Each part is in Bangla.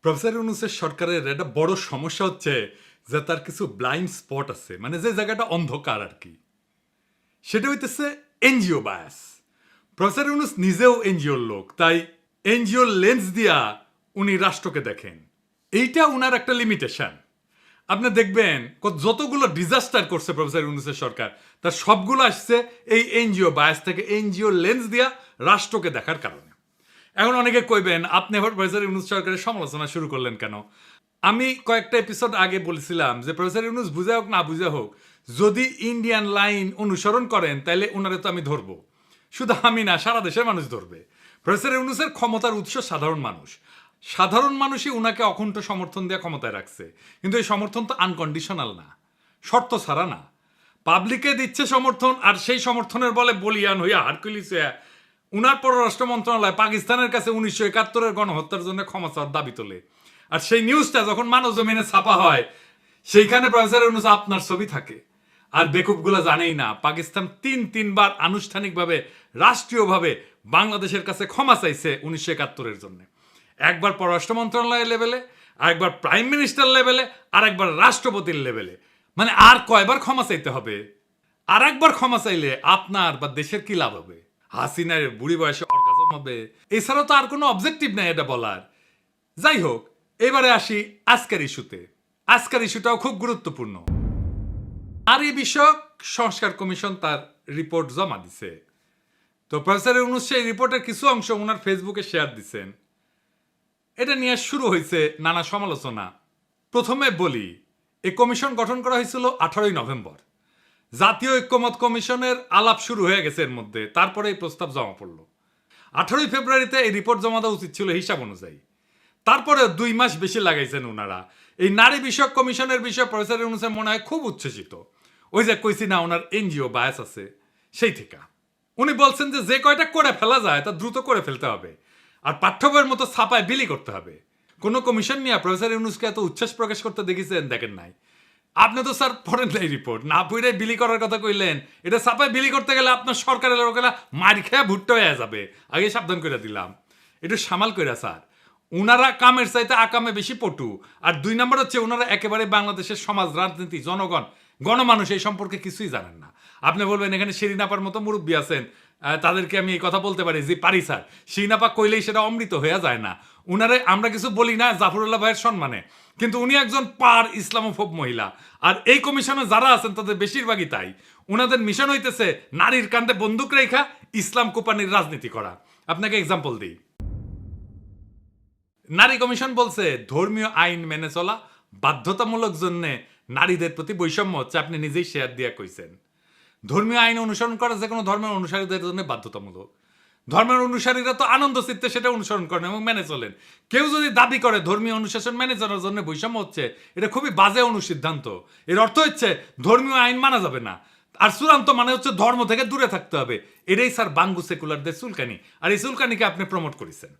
প্রফেসর ইউনূসের সরকারের একটা বড় সমস্যা হচ্ছে যে তার কিছু ব্লাইন্ড স্পট আছে, মানে যে জায়গাটা অন্ধকার আর কি। সেটা হইতেছে এনজিও বায়াস। প্রফেসর ইউনূস নিজেও এনজিওর লোক, তাই এনজিওর লেন্স দিয়া উনি রাষ্ট্রকে দেখেন। এইটা উনার একটা লিমিটেশন। আপনি দেখবেন যতগুলো ডিজাস্টার করছে প্রফেসর ইউনূসের সরকার, তার সবগুলো আসছে এই এনজিও বায়াস থেকে, এনজিও লেন্স দিয়া রাষ্ট্রকে দেখার কারণে। এখন অনেকে কইবেন আপনি আবার প্রফেসর ইউনূস সরকারের সমালোচনা শুরু করলেন কেন? আমি কয়েকটা এপিসোড আগে বলেছিলাম যে প্রফেসর ইউনূস বুঝা হোক না বুঝা হোক, যদি ইন্ডিয়ান লাইন অনুসরণ করেন তাহলে ওনারে তো আমি ধরবো। শুধু আমি না, সারা দেশের মানুষ ধরবে। প্রফেসর ইউনূসের ক্ষমতার উৎস সাধারণ মানুষ। সাধারণ মানুষই ওনাকে অকুণ্ঠ সমর্থন দিয়ে ক্ষমতায় রাখছে, কিন্তু এই সমর্থন তো আনকন্ডিশনাল না, শর্ত ছাড়া না। পাবলিকে দিচ্ছে সমর্থন, আর সেই সমর্থনের বলে বলিয়ান হইয়া হারকুলিস হইয়া উনার পররাষ্ট্র মন্ত্রণালয় পাকিস্তানের কাছে 1971-এর গণহত্যার জন্য ক্ষমা চাওয়ার দাবি তোলে। আর সেই নিউজটা যখন মানব জমিনে ছাপা হয়, সেইখানে প্রফেসর ইউনূস আপনার ছবি থাকে। আর বেকুবগুলো জানেই না পাকিস্তান তিনবার আনুষ্ঠানিকভাবে রাষ্ট্রীয়ভাবে বাংলাদেশের কাছে ক্ষমা চাইছে 1971-এর জন্য। একবার পররাষ্ট্র মন্ত্রণালয়ের লেভেলে, আরেকবার প্রাইম মিনিস্টার লেভেলে, আর একবার রাষ্ট্রপতির লেভেলে। মানে আর কয়বার ক্ষমা চাইতে হবে? আর একবার ক্ষমা চাইলে আপনার বা দেশের কি লাভ হবে? হাসিনার বুড়ি বয়সে অর্গাজম হবে, এছাড়াও তো আর কোনো অবজেক্টিভ নাই এটা বলার। যাই হোক, এবারে আসি আজকের ইস্যুতে। আজকের ইস্যুটাও খুব গুরুত্বপূর্ণ। নারী বিষয়ক সংস্কার কমিশন তার রিপোর্ট জমা দিছে। তো প্রফেসর ইউনূস সেই রিপোর্টের কিছু অংশ ওনার ফেসবুকে শেয়ার দিচ্ছেন। এটা নিয়ে শুরু হয়েছে নানা সমালোচনা। প্রথমে বলি, এই কমিশন গঠন করা হয়েছিল 18ই নভেম্বর। জাতীয় ঐক্যমত কমিশনের আলাপ শুরু হয়ে গেছে এর মধ্যে, তারপরে এই প্রস্তাব জমা পড়ল। 18ই ফেব্রুয়ারিতে এই রিপোর্ট জমা দেওয়া উচিত ছিল হিসাব অনুযায়ী। তারপরে 2 মাস বেশি লাগাইছেন ওনারা। এই নারী বিষয়ক কমিশনের বিষয়ে প্রফেসর ইউনূসের মনে হয় খুব উচ্ছ্বসিত। ওই যে কইছি না ওনার এনজিও বায়াস আছে, সেই থেকে উনি বলছেন যে কয়টা করে ফেলা যায় তা দ্রুত করে ফেলতে হবে, আর পাঠ্য বইয়ের মতো ছাপায় বিলি করতে হবে। কোনো কমিশন নিয়ে প্রফেসর ইউনূসকে এত উচ্ছ্বাস প্রকাশ করতে দেখেছেন? দেখেন নাই। আপনি তো স্যার পড়েন নাই রিপোর্ট, না পড়ে বিলি করার কথা কইলেন। এটা ছাপায় বিলি করতে গেলে আপনার সরকারের লোকেরা মার খেয়ে ভুট্টো হয়ে যাবে, আগে সাবধান করে দিলাম। একটু সামাল কইরা স্যার। উনারা কামের চাইতে আকামে বেশি পটু। আর 2 নম্বর হচ্ছে উনারা একেবারে বাংলাদেশের সমাজ, রাজনীতি, জনগণ, গণমানুষ এই সম্পর্কে কিছুই জানেন না। আপনি বলবেন এখানে শিরিনাপার মতো মুরব্বী আছেন, তাদেরকে আমি এই কথা বলতে পারি যে পারি স্যার। শিরিনাপা কইলেই সেটা অমৃত হয়ে যায় না। উনারে আমরা কিছু বলি না জাফরুল্লাহ ভাইয়ের সম্মানে, কিন্তু উনি একজন পার ইসলামোফোব মহিলা। আর এই কমিশনে যারা আছেন তাদের বেশিরভাগই তাই। উনাদের মিশন হইতেছে নারীর কান্দে বন্দুক রেখা ইসলাম কোপানির রাজনীতি করা। আপনাকে এক্সাম্পল দিই। নারী কমিশন বলছে ধর্মীয় আইন মেনে চলা বাধ্যতামূলক জন্য নারীদের প্রতি বৈষম্য হচ্ছে। আপনি নিজেই শেয়ার দিয়া কইছেন ধর্মীয় আইন অনুসরণ করা যে কোনো ধর্মের অনুসারীদের জন্য বাধ্যতামূলক। ধর্মের অনুসারীরা তো আনন্দ চিত্তে সেটা অনুসরণ করেন এবং মেনে চলেন। কেউ যদি দাবি করে ধর্মীয় অনুশাসন মেনে চলার জন্য বৈষম্য হচ্ছে, এটা খুবই বাজে অনুসিদ্ধান্ত। এর অর্থ হচ্ছে ধর্মীয় আইন মানা যাবে না, আর চূড়ান্ত মানে হচ্ছে ধর্ম থেকে দূরে থাকতে হবে। এটাই স্যার বাঙ্গু সেকুলারদের চুলকানি, আর এই চুলকানিকে আপনি প্রমোট করেছেন।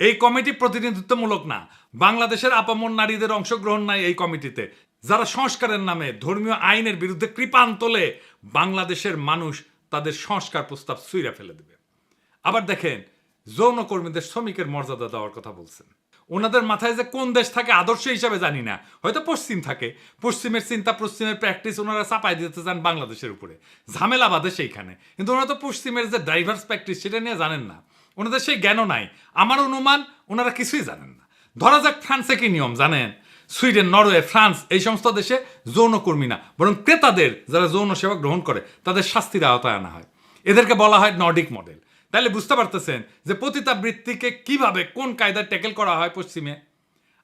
এই কমিটি প্রতিনিধিত্বমূলক না, বাংলাদেশের আপামর নারীদের অংশগ্রহণ নাই এই কমিটিতে। যারা সংস্কারের নামে ধর্মীয় আইনের বিরুদ্ধে কৃপান তোলে, বাংলাদেশের মানুষ তাদের সংস্কার প্রস্তাব ছুঁড়ে ফেলে দেবে। আবার দেখেন, যৌনকর্মীদের শ্রমিকের মর্যাদা দেওয়ার কথা বলছেন। ওনাদের মাথায় যে কোন দেশ থাকে আদর্শ হিসাবে জানি না, হয়তো পশ্চিম থাকে। পশ্চিমের চিন্তা, পশ্চিমের প্র্যাকটিস ওনারা চাপাই দিতে চান বাংলাদেশের উপরে, ঝামেলা বাঁধে সেইখানে। কিন্তু ওনারা তো পশ্চিমের যে ডাইভার্স প্র্যাকটিস সেটা নিয়ে জানেন না, ওনাদের সেই জ্ঞানও নাই। আমার অনুমান ওনারা কিছুই জানেন না। ধরা যাক ফ্রান্সে কি নিয়ম জানেন? সুইডেন, নরওয়ে, ফ্রান্স এই সমস্ত দেশে যৌনকর্মী না, বরং ক্রেতাদের যারা যৌন সেবা গ্রহণ করে তাদের শাস্তির আওতায় আনা হয়। এদেরকে বলা হয় নর্ডিক মডেল। তাহলে বুঝতে পারতেছেন যে পতিতাবৃত্তিকে কিভাবে কোন কায়দায় ট্যাকেল করা হয় পশ্চিমে।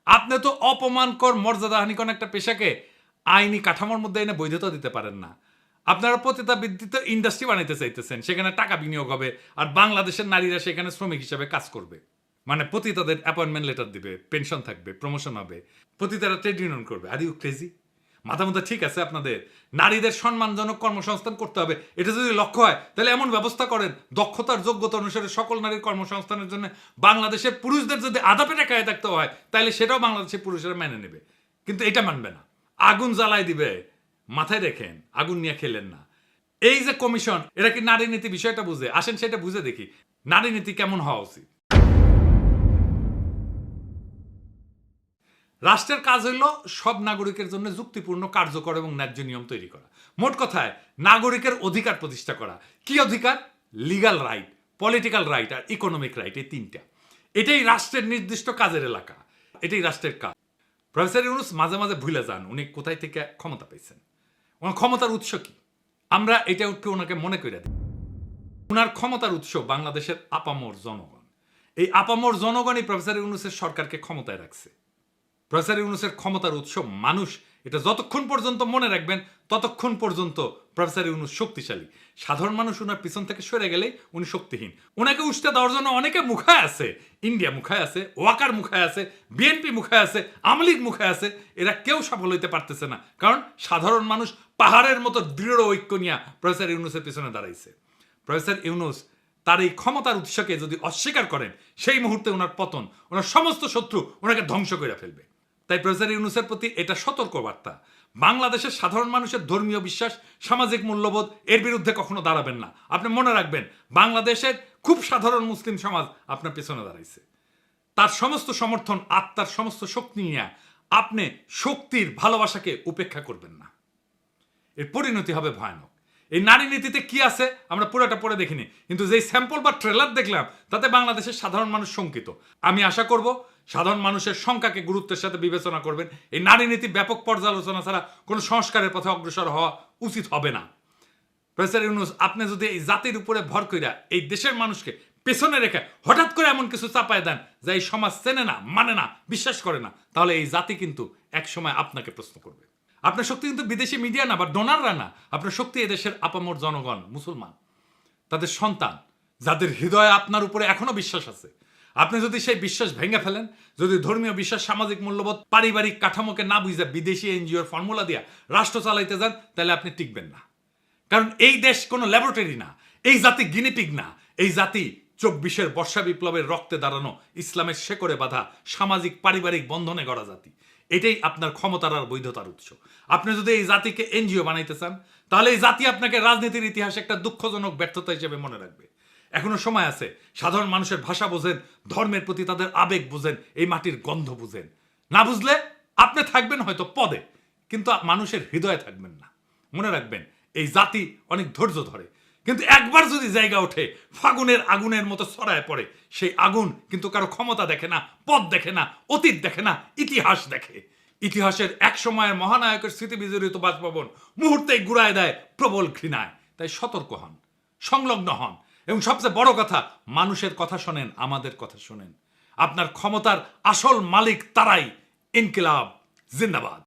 আপনি তো অপমানকর, মর্যাদাহানিকর একটা পেশাকে আইনি কাঠামোর মধ্যে এনে বৈধতা দিতে পারেন না। আপনারা পতিতাবৃত্তিতে ইন্ডাস্ট্রি বানাইতে চাইতেছেন, সেখানে টাকা বিনিয়োগ হবে, আর বাংলাদেশের নারীরা সেখানে শ্রমিক হিসেবে কাজ করবে। মানে পতিতাদের অ্যাপয়েন্টমেন্ট লেটার দিবে, পেনশন থাকবে, প্রমোশন হবে, পতিতারা ট্রেড ইউনিয়ন করবে। Are you crazy? মাথা মধ্যে ঠিক আছে আপনাদের? নারীদের সম্মানজনক কর্মসংস্থান করতে হবে, এটা যদি লক্ষ্য হয় তাহলে এমন ব্যবস্থা করেন দক্ষতার যোগ্যতা অনুসারে সকল নারীর কর্মসংস্থানের জন্য বাংলাদেশের পুরুষদের যদি আধা পেটে খায় থাকতে হয়, তাহলে সেটাও বাংলাদেশের পুরুষেরা মেনে নেবে। কিন্তু এটা মানবে না, আগুন জ্বালাই দিবে। মাথায় রেখেন, আগুন নিয়ে খেলেন না। এই যে কমিশন, এরা কি নারী নীতি বিষয়টা বুঝে? আসেন সেটা বুঝে দেখি নারী নীতি কেমন হওয়া উচিত। রাষ্ট্রের কাজ হইল সব নাগরিকের জন্য যুক্তিপূর্ণ, কার্যকর এবং ন্যায্য নিয়ম তৈরি করা। মোট কথায় নাগরিকের অধিকার প্রতিষ্ঠা করা। কি অধিকার? লিগাল রাইট, পলিটিক্যাল রাইট আর ইকোনমিক রাইট, এই তিনটা। এটাই রাষ্ট্রের নির্দিষ্ট কাজের এলাকা, এটাই রাষ্ট্রের কাজ। প্রফেসর ইউনূস মাঝে মাঝে ভুলে যান উনি কোথায় থেকে ক্ষমতা পাইছেন, ওনার ক্ষমতার উৎস কি। আমরা এটা একটু ওনাকে মনে করে দিই। ওনার ক্ষমতার উৎস বাংলাদেশের আপামর জনগণ। এই আপামর জনগণই প্রফেসর ইউনূসের সরকারকে ক্ষমতায় রাখছে। প্রফেসর ইউনূসের ক্ষমতার উৎস মানুষ, এটা যতক্ষণ পর্যন্ত মনে রাখবেন ততক্ষণ পর্যন্ত প্রফেসর ইউনূস শক্তিশালী। সাধারণ মানুষ ওনার পিছন থেকে সরে গেলেই উনি শক্তিহীন। ওনাকে উষ্টা দেওয়ার জন্য অনেকে মুখায় আছে, ইন্ডিয়া মুখায় আছে, ওয়াকার মুখায় আছে, বিএনপি মুখায় আছে, আওয়ামী লীগ মুখায় আছে। এরা কেউ সফল হইতে পারতেছে না, কারণ সাধারণ মানুষ পাহাড়ের মতো দৃঢ় ঐক্য নিয়ে প্রফেসর ইউনূসের পিছনে দাঁড়াইছে। প্রফেসর ইউনূস তার এই ক্ষমতার উৎসকে যদি অস্বীকার করেন, সেই মুহূর্তে ওনার পতন, ওনার সমস্ত শত্রু ওনাকে ধ্বংস করে ফেলবে। তাই প্রফেসর ইউনূসের প্রতি এটা সতর্ক বার্তা। বাংলাদেশের সাধারণ মানুষের ধর্মীয় বিশ্বাস, সামাজিক মূল্যবোধ, এর বিরুদ্ধে কখনো দাঁড়াবেন না। আপনি মনে রাখবেন, বাংলাদেশের খুব সাধারণ মুসলিম সমাজ আপনার পেছনে দাঁড়াইছে। তার সমস্ত সমর্থন, আত্মার সমস্ত শক্তি নিয়ে আপনি শক্তির ভালোবাসাকে উপেক্ষা করবেন না। এর পরিণতি হবে ভয়ানক। এই নারী নীতিতে কি আছে আমরা পুরোটা পড়ে দেখিনি, কিন্তু যেই স্যাম্পল বা ট্রেলার দেখলাম তাতে বাংলাদেশের সাধারণ মানুষ শঙ্কিত। আমি আশা করব সাধারণ মানুষের সংখ্যাকে গুরুত্বের সাথে বিবেচনা করবেন। এই নারী নীতি ব্যাপক পর্যালোচনা ছাড়া কোনো সংস্কারের পথে অগ্রসর হওয়া উচিত হবে না। প্রফেসর ইউনূস, আপনি যদি এই জাতির উপরে ভর কইরা এই দেশের মানুষকে পেছনে রেখে হঠাৎ করে এমন কিছু চাপায় দেন যা এই সমাজ চেনে না, মানে না, বিশ্বাস করে না, তাহলে এই জাতি কিন্তু একসময় আপনাকে প্রশ্ন করবে। আপনার শক্তি কিন্তু বিদেশি মিডিয়া না বা ডোনাররা না, আপনার শক্তি এদেশের আপামর জনগণ, মুসলমান, তাদের সন্তান, যাদের হৃদয়ে আপনার উপরে এখনো বিশ্বাস আছে। আপনি যদি সেই বিশ্বাস ভেঙে ফেলেন, যদি ধর্মীয় বিশ্বাস, সামাজিক মূল্যবোধ, পারিবারিক কাঠামোকে না বুঝে বিদেশি এনজিওর ফর্মুলা দিয়া রাষ্ট্র চালাইতে যান, তাহলে আপনি টিকবেন না। কারণ এই দেশ কোনো ল্যাবরেটরি না, এই জাতি গিনিপিগ না। এই জাতি 24-এর বর্ষা বিপ্লবের রক্তে দাঁড়ানো, ইসলামের শেকড়ে বাঁধা, সামাজিক পারিবারিক বন্ধনে গড়া জাতি। এটাই আপনার ক্ষমতার আর বৈধতার উৎস। আপনি যদি এই জাতিকে এনজিও বানাইতে চান, তাহলে এই জাতি আপনাকে রাজনীতির ইতিহাসে একটা দুঃখজনক ব্যর্থতা হিসেবে মনে রাখবে। এখনো সময় আছে। সাধারণ মানুষের ভাষা বোঝেন, ধর্মের প্রতি তাদের আবেগ বুঝেন, এই মাটির গন্ধ বুঝেন। না বুঝলে আপনি থাকবেন হয়তো পদে, কিন্তু মানুষের হৃদয়ে থাকবেন না। মনে রাখবেন, এই জাতি অনেক ধৈর্য ধরে, কিন্তু একবার যদি জায়গা ওঠে, ফাগুনের আগুনের মতো ছড়ায় পড়ে। সেই আগুন কিন্তু কারো ক্ষমতা দেখে না, পদ দেখে না, অতীত দেখে না, ইতিহাস দেখে। ইতিহাসের এক সময়ের মহানায়কের স্মৃতি বিজড়িত বাসভবন মুহূর্তেই গুড়ায় দেয় প্রবল ঘৃণায়। তাই সতর্ক হন, সংলগ্ন হন, এবং সবচেয়ে বড় কথা, মানুষের কথা শোনেন, আমাদের কথা শোনেন। আপনার ক্ষমতার আসল মালিক তারাই। ইনকিলাব জিন্দাবাদ।